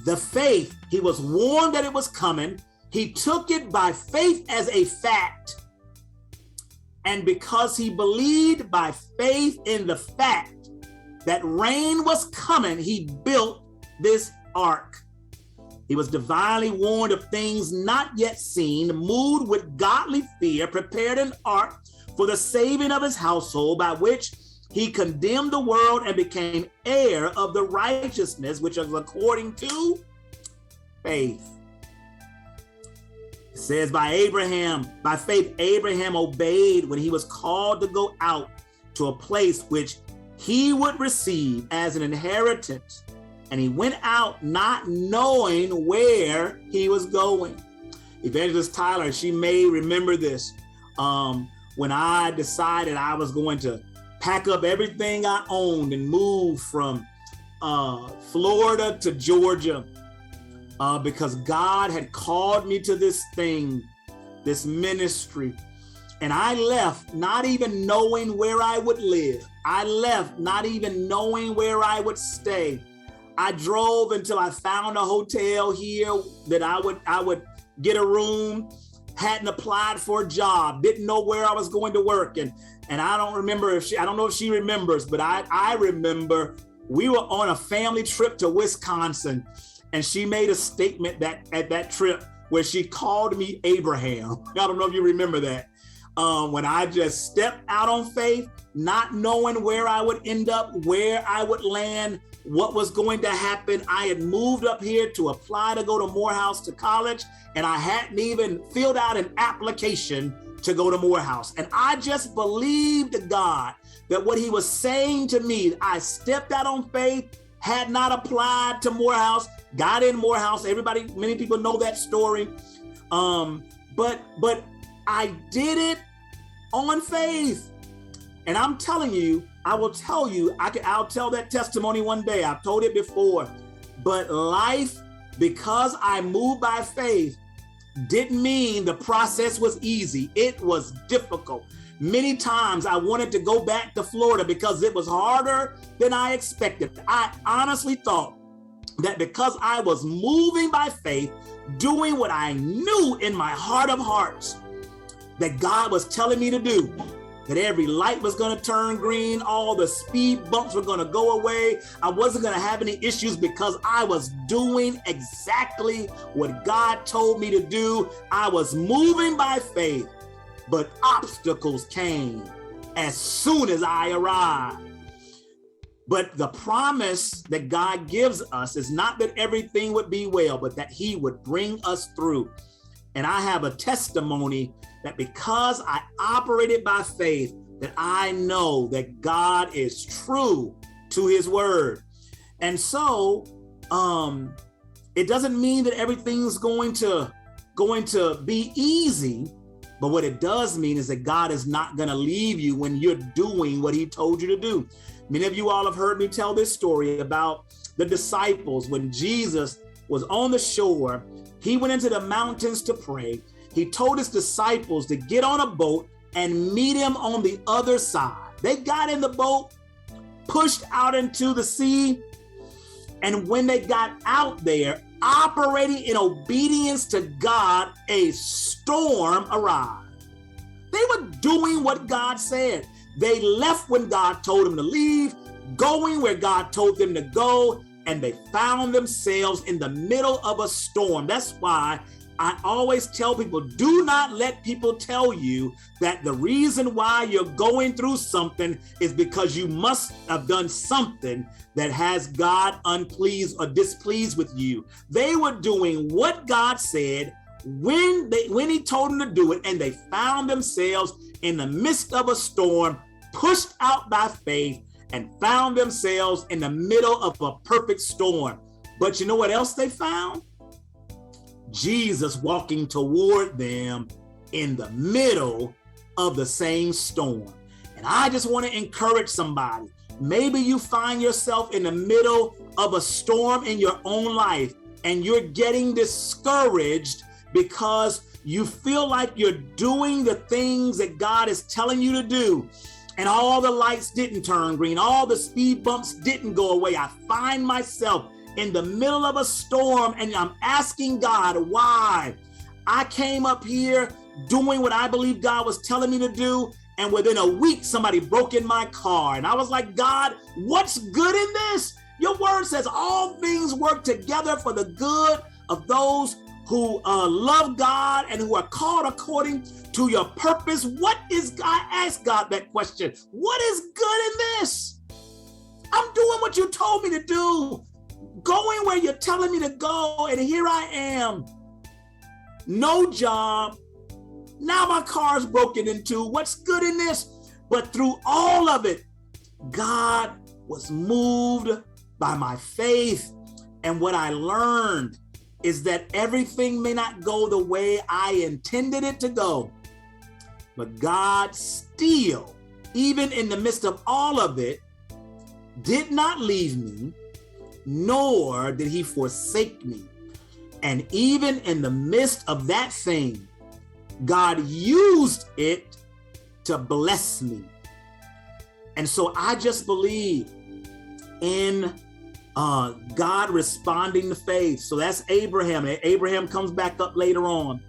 The faith, he was warned that it was coming. He took it by faith as a fact. And because he believed by faith in the fact that rain was coming, he built this ark. He was divinely warned of things not yet seen, moved with godly fear, prepared an ark for the saving of his household, by which he condemned the world and became heir of the righteousness which is according to faith. It says by faith, Abraham obeyed when he was called to go out to a place which he would receive as an inheritance. And he went out not knowing where he was going. Evangelist Tyler, she may remember this. When I decided I was going to pack up everything I owned and move from Florida to Georgia, because God had called me to this thing, this ministry. And I left not even knowing where I would live. I left not even knowing where I would stay. I drove until I found a hotel here that I would get a room, hadn't applied for a job, didn't know where I was going to work. And I don't remember I don't know if she remembers, but I remember we were on a family trip to Wisconsin, and she made a statement that at that trip where she called me Abraham. I don't know if you remember that. When I just stepped out on faith, not knowing where I would end up, where I would land, what was going to happen. I had moved up here to apply to go to Morehouse to college, and I hadn't even filled out an application to go to Morehouse. And I just believed God that what he was saying to me, I stepped out on faith, had not applied to Morehouse, got in Morehouse. Many people know that story. But I did it on faith. And I'm telling you, I will tell you, I'll tell that testimony one day. I've told it before. But life, because I moved by faith, didn't mean the process was easy. It was difficult. Many times I wanted to go back to Florida because it was harder than I expected. I honestly thought that because I was moving by faith, doing what I knew in my heart of hearts that God was telling me to do, that every light was going to turn green, all the speed bumps were going to go away. I wasn't going to have any issues because I was doing exactly what God told me to do. I was moving by faith, but obstacles came as soon as I arrived. But the promise that God gives us is not that everything would be well, but that he would bring us through. And I have a testimony that because I operated by faith, that I know that God is true to his word. And so it doesn't mean that everything's going to be easy, but what it does mean is that God is not going to leave you when you're doing what he told you to do. Many of you all have heard me tell this story about the disciples. When Jesus was on the shore, he went into the mountains to pray. He told his disciples to get on a boat and meet him on the other side. They got in the boat, pushed out into the sea, and when they got out there, operating in obedience to God, a storm arrived. They were doing what God said. They left when God told them to leave, going where God told them to go, and they found themselves in the middle of a storm. That's why I always tell people, do not let people tell you that the reason why you're going through something is because you must have done something that has God unpleased or displeased with you. They were doing what God said when he told them to do it, and they found themselves in the midst of a storm, pushed out by faith, and found themselves in the middle of a perfect storm. But you know what else they found? Jesus walking toward them in the middle of the same storm. And I just want to encourage somebody. Maybe you find yourself in the middle of a storm in your own life, and you're getting discouraged because you feel like you're doing the things that God is telling you to do, and all the lights didn't turn green, all the speed bumps didn't go away. I find myself in the middle of a storm and I'm asking God why. I came up here doing what I believe God was telling me to do, and within a week, somebody broke in my car. And I was like, God, what's good in this? Your word says all things work together for the good of those who love God and who are called according to your purpose. What is God? I asked God that question. What is good in this? I'm doing what you told me to do, going where you're telling me to go, and here I am. No job. Now my car's broken into. What's good in this? But through all of it, God was moved by my faith. And what I learned is that everything may not go the way I intended it to go, but God still, even in the midst of all of it, did not leave me, nor did he forsake me. And even in the midst of that thing, God used it to bless me. And so I just believe in God responding to faith. So that's Abraham. And Abraham comes back up later on.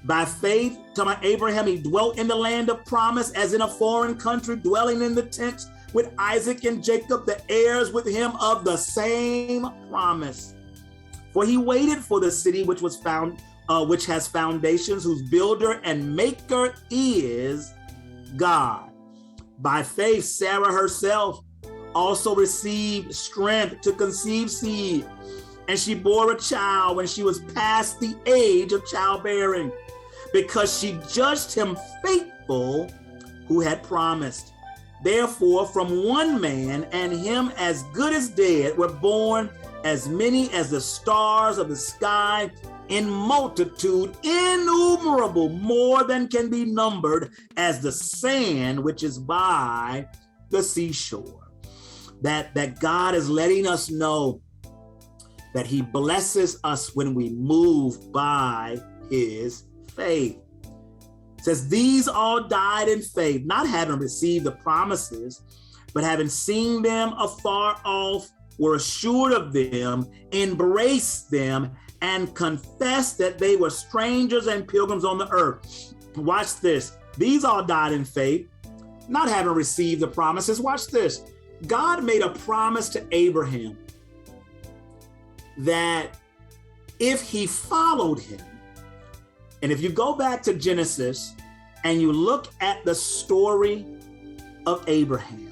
By faith, talking about Abraham, he dwelt in the land of promise as in a foreign country, dwelling in the tents with Isaac and Jacob, the heirs with him of the same promise. For he waited for the city which has foundations, whose builder and maker is God. By faith, Sarah herself also received strength to conceive seed, and she bore a child when she was past the age of childbearing, because she judged him faithful who had promised. Therefore, from one man, and him as good as dead, were born as many as the stars of the sky, in multitude innumerable, more than can be numbered, as the sand which is by the seashore. That God is letting us know that he blesses us when we move by his faith. It says, these all died in faith, not having received the promises, but having seen them afar off, were assured of them, embraced them, and confessed that they were strangers and pilgrims on the earth. Watch this. These all died in faith, not having received the promises. Watch this. God made a promise to Abraham that if he followed him, and if you go back to Genesis and you look at the story of Abraham,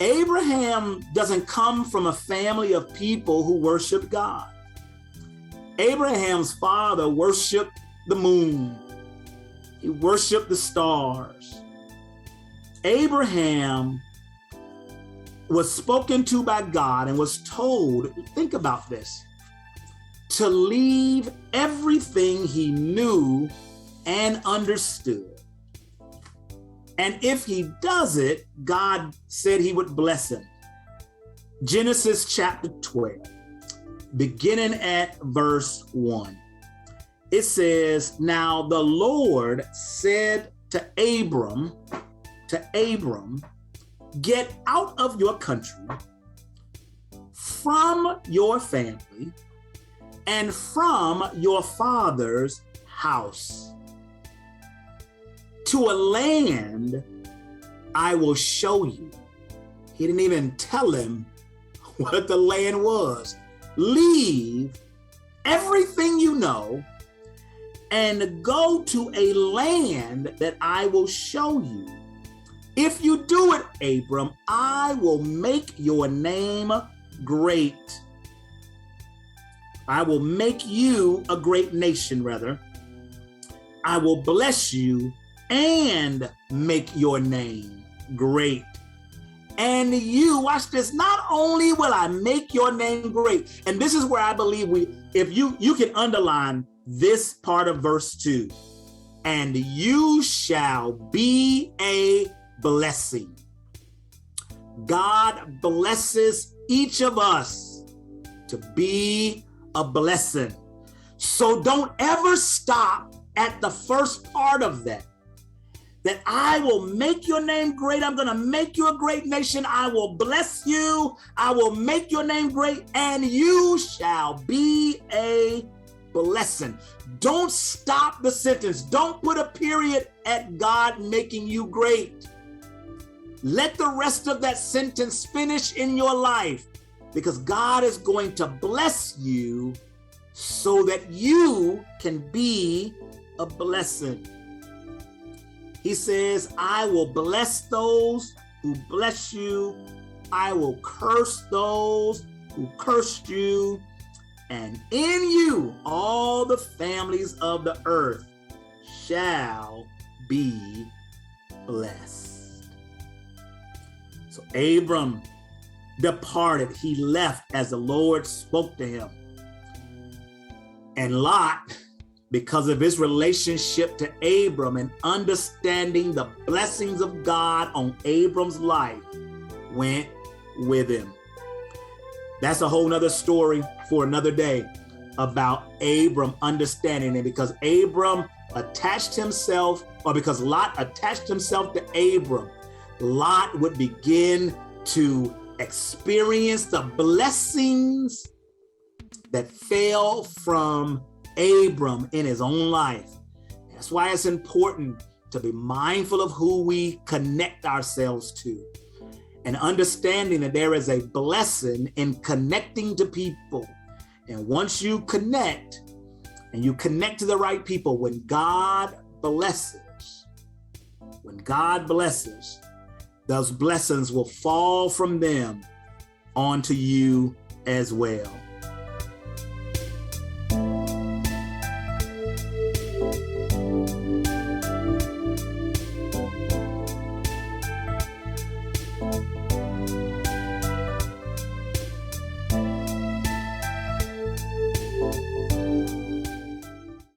Abraham doesn't come from a family of people who worship God. Abraham's father worshiped the moon. He worshiped the stars. Abraham was spoken to by God and was told, think about this, to leave everything he knew and understood. And if he does it, God said he would bless him. Genesis chapter 12, beginning at verse 1. It says, now the Lord said to Abram, get out of your country, from your family, and from your father's house, to a land I will show you. He didn't even tell him what the land was. Leave everything you know and go to a land that I will show you. If you do it, Abram, I will make your name great. I will make you a great nation, rather. I will bless you and make your name great. And you, watch this, not only will I make your name great, and this is where I believe if you can underline this part of verse 2, and you shall be a blessing. God blesses each of us to be a blessing. So don't ever stop at the first part of that. that I will make your name great. I'm going to make you a great nation. I will bless you. I will make your name great, and you shall be a blessing. Don't stop the sentence. Don't put a period at God making you great. Let the rest of that sentence finish in your life, because God is going to bless you so that you can be a blessing. He says, I will bless those who bless you. I will curse those who cursed you. And in you, all the families of the earth shall be blessed. So Abram departed. He left as the Lord spoke to him. And Lot, because of his relationship to Abram and understanding the blessings of God on Abram's life, went with him. That's a whole nother story for another day about Abram understanding it, because Abram attached himself, or because Lot attached himself to Abram, Lot would begin to experience the blessings that fell from Abram in his own life. That's why it's important to be mindful of who we connect ourselves to, and understanding that there is a blessing in connecting to people. And once you connect, and you connect to the right people, when God blesses, those blessings will fall from them onto you as well.